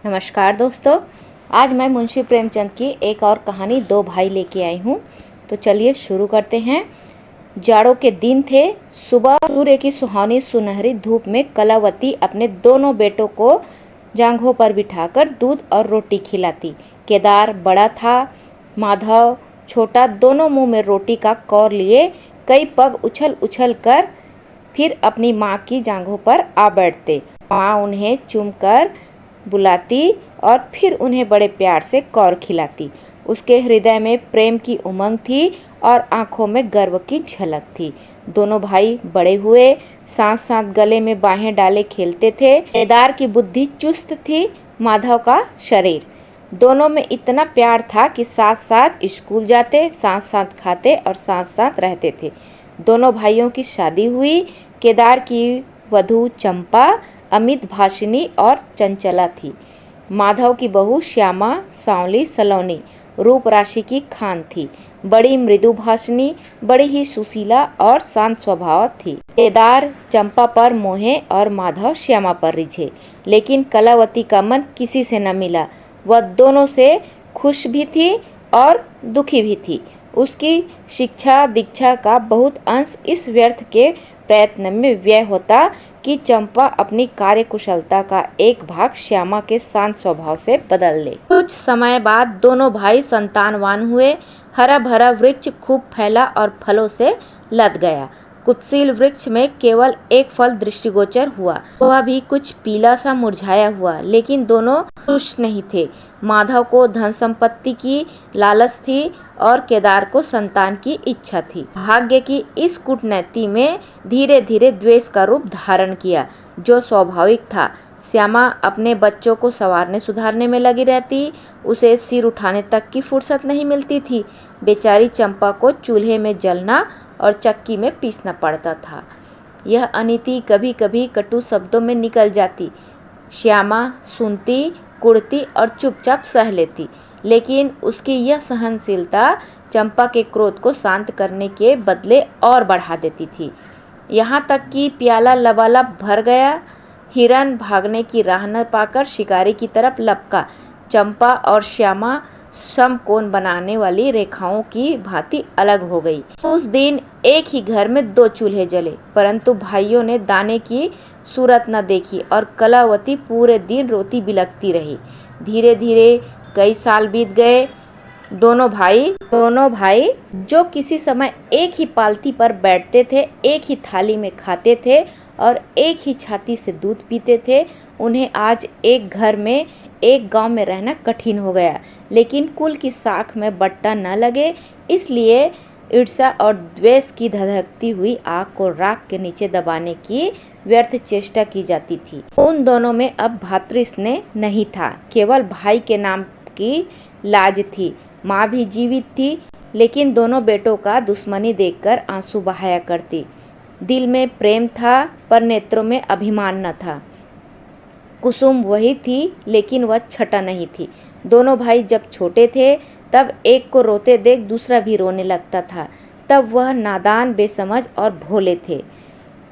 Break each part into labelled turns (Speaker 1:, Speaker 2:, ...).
Speaker 1: नमस्कार दोस्तों, आज मैं मुंशी प्रेमचंद की एक और कहानी दो भाई लेके आई हूँ। तो चलिए शुरू करते हैं। जाड़ों के दिन थे। सुबह सूर्य की सुहानी सुनहरी धूप में कलावती अपने दोनों बेटों को जांघों पर बिठाकर दूध और रोटी खिलाती। केदार बड़ा था, माधव छोटा, दोनों मुंह में रोटी का कौर लिए कई पग उछल उछल कर फिर अपनी माँ की जांघों पर आ बैठते। माँ उन्हें चूमकर बुलाती और फिर उन्हें बड़े प्यार से कौर खिलाती। उसके हृदय में प्रेम की उमंग थी और आंखों में गर्व की झलक थी। दोनों भाई बड़े हुए, साथ साथ गले में बाहें डाले खेलते थे। केदार की बुद्धि चुस्त थी, माधव का शरीर। दोनों में इतना प्यार था कि साथ साथ स्कूल जाते, साथ साथ खाते और साथ साथ रहते थे। दोनों भाइयों की शादी हुई। केदार की वधू चंपा अमित भाषिनी और चंचला थी। माधव की बहू श्यामा सांवली सलोनी रूप राशि की खान थी। बड़ी मृदु भाषिनी, बड़ी ही सुशीला और शांत स्वभाव थी। केदार चंपा पर मोहे और माधव श्यामा पर रिझे, लेकिन कलावती का मन किसी से न मिला। वह दोनों से खुश भी थी और दुखी भी थी। उसकी शिक्षा दीक्षा का बहुत अंश इस व्यर्थ के प्रयत्न में व्यय होता कि चंपा अपनी कार्यकुशलता का एक भाग श्यामा के शांत स्वभाव से बदल ले। कुछ समय बाद दोनों भाई संतानवान हुए। हरा भरा वृक्ष खूब फैला और फलों से लद गया। कुत्सिल वृक्ष में केवल एक फल दृष्टिगोचर हुआ, वह भी कुछ पीला सा मुरझाया हुआ, लेकिन दोनों खुश नहीं थे। माधव को धन संपत्ति की लालच थी और केदार को संतान की इच्छा थी। भाग्य की इस कूटनीति में धीरे धीरे द्वेष का रूप धारण किया, जो स्वाभाविक था। श्यामा अपने बच्चों को संवारने सुधारने में लगी रहती, उसे सिर उठाने तक की फुर्सत नहीं मिलती थी। बेचारी चंपा को चूल्हे में जलना और चक्की में पीसना पड़ता था। यह अनीति कभी कभी कटु शब्दों में निकल जाती। श्यामा सुनती, कुढ़ती और चुपचाप सह लेती, लेकिन उसकी यह सहनशीलता चंपा के क्रोध को शांत करने के बदले और बढ़ा देती थी। यहाँ तक कि प्याला लबालब भर गया। हिरन भागने की राह न पाकर शिकारी की तरफ लपका। चंपा और श्यामा समकोण बनाने वाली रेखाओं की भांति अलग हो गई। उस दिन एक ही घर में दो चूल्हे जले, परंतु भाइयों ने दाने की सूरत न देखी और कलावती पूरे दिन रोती बिलखती रही। धीरे धीरे कई साल बीत गए। दोनों भाई जो किसी समय एक ही पालथी पर बैठते थे, एक ही थाली में खाते थे और एक ही छाती से दूध पीते थे, उन्हें आज एक घर में एक गांव में रहना कठिन हो गया। लेकिन कुल की साख में बट्टा न लगे, इसलिए ईर्ष्या और द्वेष की धधकती हुई आग को राख के नीचे दबाने की व्यर्थ चेष्टा की जाती थी। उन दोनों में अब भातृस्नेह नहीं था, केवल भाई के नाम की लाज थी। माँ भी जीवित थी, लेकिन दोनों बेटों का दुश्मनी देखकर आंसू बहाया करती। दिल में प्रेम था, पर नेत्रों में अभिमान न था। कुसुम वही थी, लेकिन वह छटा नहीं थी। दोनों भाई जब छोटे थे, तब एक को रोते देख दूसरा भी रोने लगता था। तब वह नादान, बेसमझ और भोले थे।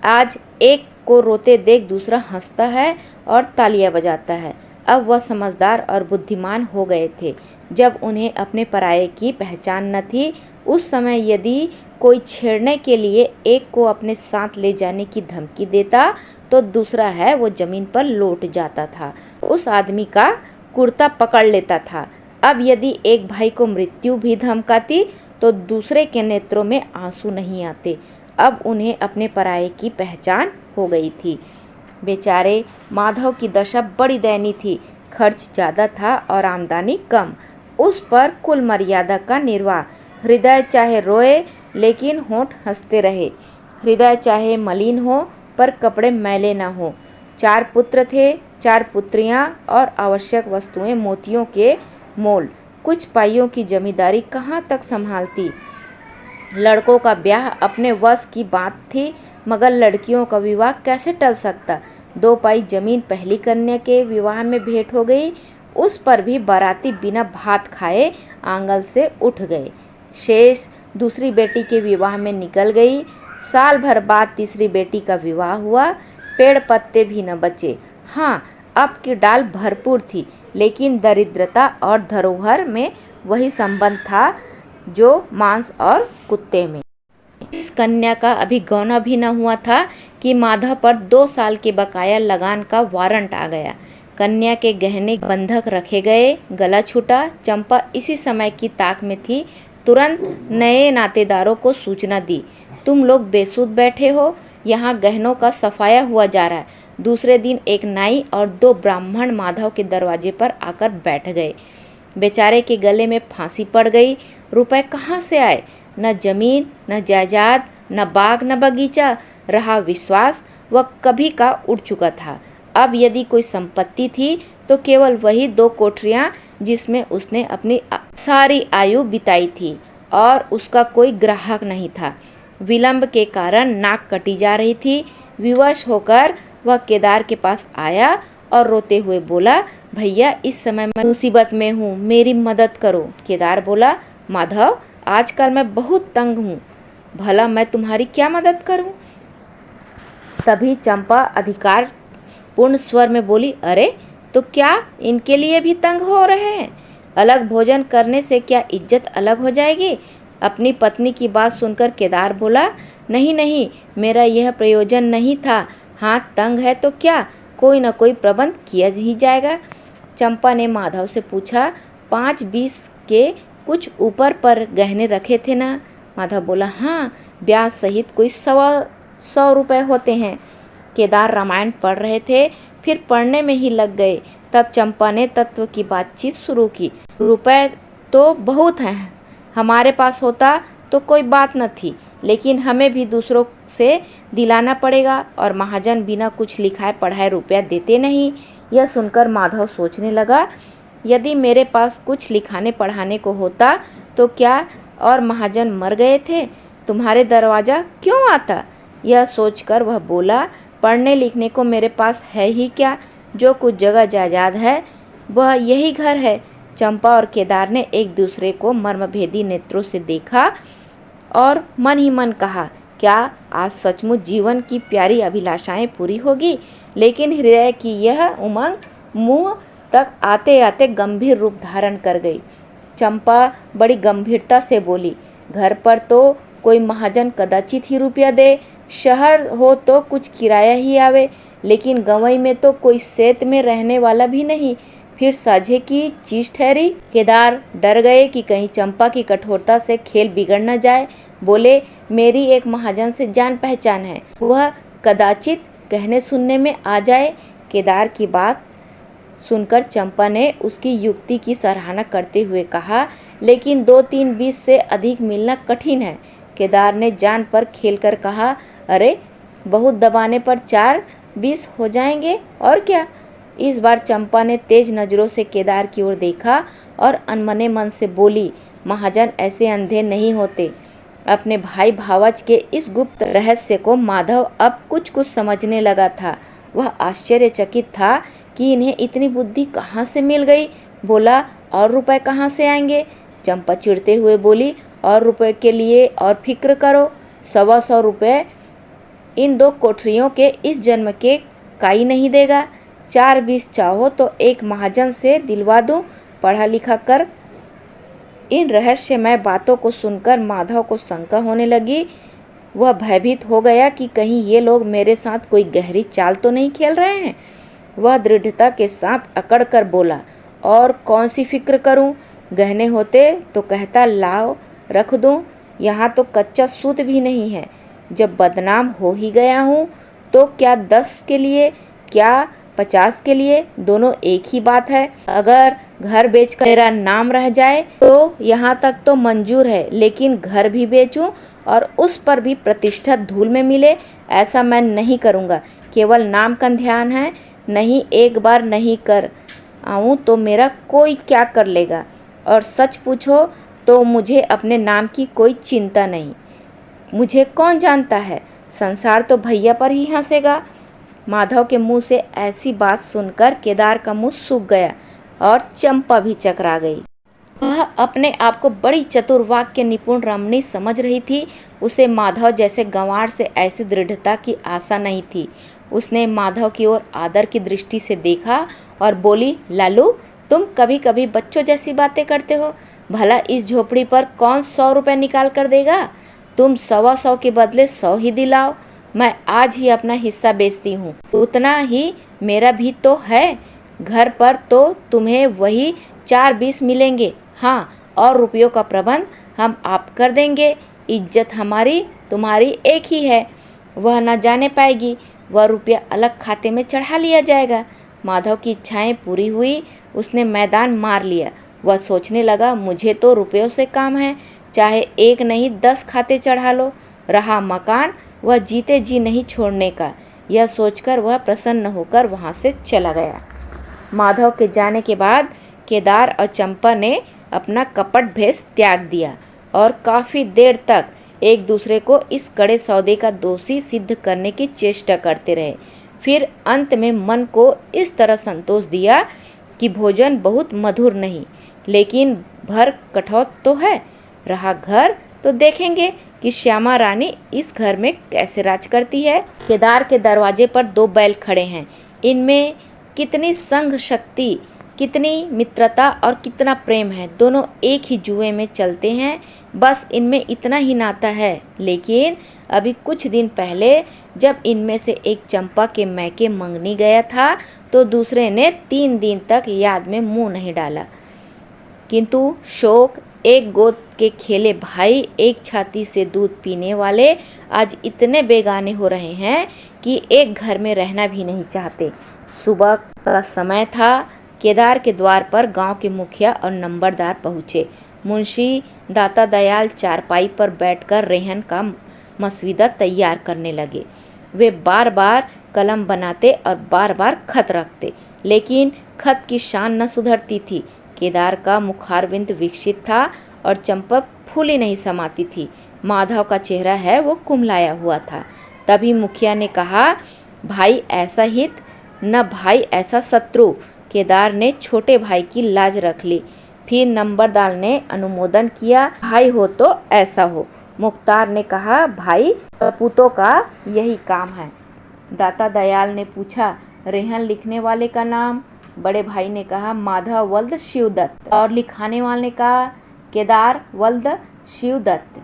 Speaker 1: आज एक को रोते देख दूसरा हंसता है और तालियां बजाता है। अब वह समझदार और बुद्धिमान हो गए थे। जब उन्हें अपने पराये की पहचान न थी, उस समय यदि कोई छेड़ने के लिए एक को अपने साथ ले जाने की धमकी देता, तो दूसरा है वो जमीन पर लौट जाता था, उस आदमी का कुर्ता पकड़ लेता था। अब यदि एक भाई को मृत्यु भी धमकाती, तो दूसरे के नेत्रों में आंसू नहीं आते। अब उन्हें अपने पराये की पहचान हो गई थी। बेचारे माधव की दशा बड़ी दयनीय थी। खर्च ज़्यादा था और आमदनी कम, उस पर कुल मर्यादा का निर्वाह। हृदय चाहे रोए, लेकिन होंठ हंसते रहे। हृदय चाहे मलिन हो, पर कपड़े मैले न हो। 4 पुत्र थे, 4 पुत्रियां और आवश्यक वस्तुएं मोतियों के मोल। कुछ पाइयों की जमींदारी कहाँ तक संभालती। लड़कों का ब्याह अपने वश की बात थी, मगर लड़कियों का विवाह कैसे टल सकता। 2 पाई जमीन पहली कन्या के विवाह में भेंट हो गई, उस पर भी बाराती बिना भात खाए आंगन से उठ गए। शेष दूसरी बेटी के विवाह में निकल गई। साल भर बाद तीसरी बेटी का विवाह हुआ। पेड़ पत्ते भी न बचे। हाँ, अब की डाल भरपूर थी, लेकिन दरिद्रता और धरोहर में वही संबंध था जो मांस और कुत्ते में। इस कन्या का अभी गौना भी न हुआ था कि माधव पर 2 साल के बकाया लगान का वारंट आ गया। कन्या के गहने बंधक रखे गए, गला छूटा। चंपा इसी समय की ताक में थी। तुरंत नए नातेदारों को सूचना दी, तुम लोग बेसुध बैठे हो, यहाँ गहनों का सफाया हुआ जा रहा है। दूसरे दिन एक नाई और 2 ब्राह्मण माधव के दरवाजे पर आकर बैठ गए। बेचारे के गले में फांसी पड़ गई। रुपए कहाँ से आए? न जमीन, न जायदाद, न बाग, न बगीचा। रहा विश्वास, वह कभी का उड़ चुका था। अब यदि कोई संपत्ति थी तो केवल वही 2 कोठरियां जिसमें उसने अपनी सारी आयु बिताई थी, और उसका कोई ग्राहक नहीं था। विलंब के कारण नाक कटी जा रही थी। विवश होकर वह केदार के पास आया और रोते हुए बोला, भैया इस समय मैं मुसीबत में हूँ, मेरी मदद करो। केदार बोला, माधव आजकल मैं बहुत तंग हूँ, भला मैं तुम्हारी क्या मदद करूँ? तभी चंपा अधिकार पूर्ण स्वर में बोली, अरे तो क्या इनके लिए भी तंग हो रहे हैं? अलग भोजन करने से क्या इज्जत अलग हो जाएगी? अपनी पत्नी की बात सुनकर केदार बोला, नहीं नहीं, मेरा यह प्रयोजन नहीं था। हाथ तंग है तो क्या, कोई न कोई प्रबंध किया ही जाएगा। चंपा ने माधव से पूछा, 5-20 के कुछ ऊपर पर गहने रखे थे ना? माधव बोला, हाँ, ब्याज सहित कोई 100 रुपये होते हैं। केदार रामायण पढ़ रहे थे, फिर पढ़ने में ही लग गए। तब चंपा ने तत्व की बातचीत शुरू की। रुपए तो बहुत हैं, हमारे पास होता तो कोई बात न थी, लेकिन हमें भी दूसरों से दिलाना पड़ेगा, और महाजन बिना कुछ लिखाए पढ़ाए रुपया देते नहीं। यह सुनकर माधव सोचने लगा, यदि मेरे पास कुछ लिखाने पढ़ाने को होता तो क्या और महाजन मर गए थे, तुम्हारे दरवाज़ा क्यों आता? यह सोचकर वह बोला, पढ़ने लिखने को मेरे पास है ही क्या, जो कुछ जगह जायदाद है वह यही घर है। चंपा और केदार ने एक दूसरे को मर्मभेदी नेत्रों से देखा और मन ही मन कहा, क्या आज सचमुच जीवन की प्यारी अभिलाषाएं पूरी होगी? लेकिन हृदय की यह उमंग मुंह तक आते आते गंभीर रूप धारण कर गई। चंपा बड़ी गंभीरता से बोली, घर पर तो कोई महाजन कदाचित ही रुपया दे, शहर हो तो कुछ किराया ही आवे, लेकिन गंवई में तो कोई सेत में रहने वाला भी नहीं, फिर साझे की चीज ठहरी। केदार डर गए कि कहीं चंपा की कठोरता से खेल बिगड़ न जाए। बोले, मेरी एक महाजन से जान पहचान है, वह कदाचित कहने सुनने में आ जाए। केदार की बात सुनकर चंपा ने उसकी युक्ति की सराहना करते हुए कहा, लेकिन 2-3-20 से अधिक मिलना कठिन है। केदार ने जान पर खेलकर कहा, अरे बहुत दबाने पर 4-20 हो जाएंगे, और क्या? इस बार चंपा ने तेज नजरों से केदार की ओर देखा और अनमने मन से बोली, महाजन ऐसे अंधे नहीं होते। अपने भाई भावज के इस गुप्त रहस्य को माधव अब कुछ कुछ समझने लगा था। वह आश्चर्यचकित था कि इन्हें इतनी बुद्धि कहाँ से मिल गई। बोला, और रुपए कहाँ से आएंगे? चंपा चिढ़ते हुए बोली, और रुपए के लिए और फिक्र करो, 125 रुपये इन 2 कोठरियों के इस जन्म के काई नहीं देगा। 4-20 चाहो तो एक महाजन से दिलवा दूं, पढ़ा लिखा कर। इन रहस्यमय बातों को सुनकर माधव को शंका होने लगी। वह भयभीत हो गया कि कहीं ये लोग मेरे साथ कोई गहरी चाल तो नहीं खेल रहे हैं। वह दृढ़ता के साथ अकड़ कर बोला, और कौन सी फिक्र करूं? गहने होते तो कहता लाओ रख दूं, यहाँ तो कच्चा सूत भी नहीं है। जब बदनाम हो ही गया हूँ तो क्या 10 के लिए, क्या 50 के लिए, दोनों एक ही बात है। अगर घर बेचकर मेरा नाम रह जाए तो यहाँ तक तो मंजूर है, लेकिन घर भी बेचूं और उस पर भी प्रतिष्ठा धूल में मिले, ऐसा मैं नहीं करूँगा। केवल नाम का ध्यान है, नहीं एक बार नहीं कर आऊँ तो मेरा कोई क्या कर लेगा। और सच पूछो तो मुझे अपने नाम की कोई चिंता नहीं। मुझे कौन जानता है, संसार तो भैया पर ही हंसेगा। माधव के मुंह से ऐसी बात सुनकर केदार का मुंह सूख गया और चंपा भी चकरा गई। वह अपने आप को बड़ी चतुर वाक्य निपुण रमणी समझ रही थी। उसे माधव जैसे गंवार से ऐसी दृढ़ता की आशा नहीं थी। उसने माधव की ओर आदर की दृष्टि से देखा और बोली, लालू, तुम कभी कभी बच्चों जैसी बातें करते हो। भला इस झोपड़ी पर कौन 100 रुपये निकाल कर देगा? तुम 125 के बदले 100 ही दिलाओ। मैं आज ही अपना हिस्सा बेचती हूँ, उतना ही मेरा भी तो है। घर पर तो तुम्हें वही 4-20 मिलेंगे। हाँ, और रुपयों का प्रबंध हम आप कर देंगे। इज्जत हमारी तुम्हारी एक ही है, वह न जाने पाएगी। वह रुपया अलग खाते में चढ़ा लिया जाएगा। माधव की इच्छाएं पूरी हुई, उसने मैदान मार लिया। वह सोचने लगा, मुझे तो रुपयों से काम है, चाहे 1 नहीं 10 खाते चढ़ा लो। रहा मकान, वह जीते जी नहीं छोड़ने का। यह सोचकर वह प्रसन्न होकर वहाँ से चला गया। माधव के जाने के बाद केदार और चंपा ने अपना कपट भेष त्याग दिया और काफ़ी देर तक एक दूसरे को इस कड़े सौदे का दोषी सिद्ध करने की चेष्टा करते रहे। फिर अंत में मन को इस तरह संतोष दिया कि भोजन बहुत मधुर नहीं, लेकिन भर कठौत तो है। रहा घर, तो देखेंगे कि श्यामा रानी इस घर में कैसे राज करती है। केदार के दरवाजे पर 2 बैल खड़े हैं। इनमें कितनी संघ शक्ति, कितनी मित्रता और कितना प्रेम है। दोनों एक ही जुए में चलते हैं, बस इनमें इतना ही नाता है। लेकिन अभी कुछ दिन पहले जब इनमें से एक चंपा के मैके मंगनी गया था, तो दूसरे ने 3 दिन तक याद में मुंह नहीं डाला। किंतु शोक, एक गोद के खेले भाई, एक छाती से दूध पीने वाले आज इतने बेगाने हो रहे हैं कि एक घर में रहना भी नहीं चाहते। सुबह का समय था। केदार के द्वार पर गांव के मुखिया और नंबरदार पहुँचे। मुंशी दाता दयाल चारपाई पर बैठकर रेहन का मसवीदा तैयार करने लगे। वे बार बार कलम बनाते और बार बार खत रखते, लेकिन खत की शान न सुधरती थी। केदार का मुखारविंद विकसित था और चंपा फूली नहीं समाती थी। माधव का चेहरा है वो कुम्हलाया हुआ था। तभी मुखिया ने कहा, भाई ऐसा हित न भाई ऐसा शत्रु। केदार ने छोटे भाई की लाज रख ली। फिर नंबरदार ने अनुमोदन किया, भाई हो तो ऐसा हो। मुख्तार ने कहा, भाई पूतों का यही काम है। दाता दयाल ने पूछा, रेहन लिखने वाले का नाम? बड़े भाई ने कहा, माधव वल्द शिवदत्त। और लिखाने वाले ने कहा, केदार वल्द शिवदत्त।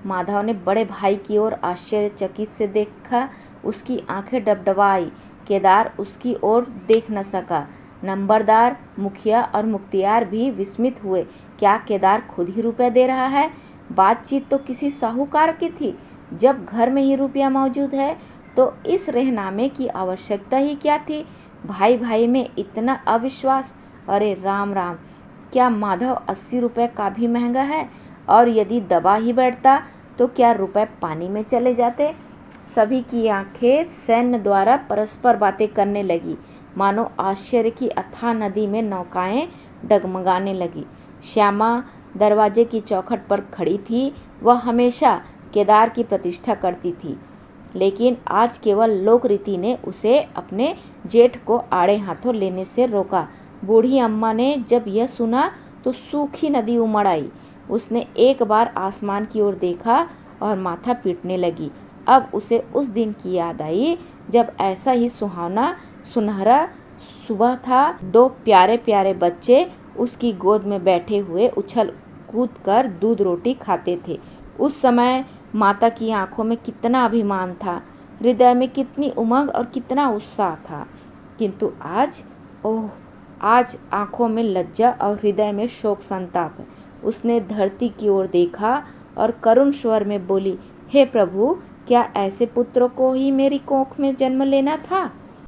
Speaker 1: माधव ने बड़े भाई की ओर आश्चर्यचकित से देखा। उसकी आंखें डबडबाई। केदार उसकी ओर देख न सका। नंबरदार, मुखिया और मुख्तियार भी विस्मित हुए। क्या केदार खुद ही रुपया दे रहा है? बातचीत तो किसी साहूकार की थी। जब घर में ही रुपया मौजूद है तो इस रहनामे की आवश्यकता ही क्या थी? भाई भाई में इतना अविश्वास! अरे राम राम, क्या माधव 80 रुपये का भी महंगा है? और यदि दबा ही बैठता तो क्या रुपए पानी में चले जाते? सभी की आंखें सैन्य द्वारा परस्पर बातें करने लगी, मानो आश्चर्य की अथाह नदी में नौकाएं डगमगाने लगी। श्यामा दरवाजे की चौखट पर खड़ी थी। वह हमेशा केदार की प्रतिष्ठा करती थी, लेकिन आज केवल लोक रीति ने उसे अपने जेठ को आड़े हाथों लेने से रोका। बूढ़ी अम्मा ने जब यह सुना तो सूखी नदी उमड़ आई। उसने एक बार आसमान की ओर देखा और माथा पीटने लगी। अब उसे उस दिन की याद आई जब ऐसा ही सुहावना सुनहरा सुबह था। 2 प्यारे प्यारे बच्चे उसकी गोद में बैठे हुए उछल कूद कर दूध रोटी खाते थे। उस समय माता की आंखों में कितना अभिमान था, हृदय में कितनी उमंग और कितना उत्साह था। किंतु आज, ओह, आज आंखों में लज्जा और हृदय में शोक संताप। उसने धरती की ओर देखा और करुण स्वर में बोली, हे प्रभु, क्या ऐसे पुत्रों को ही मेरी कोख में जन्म लेना था?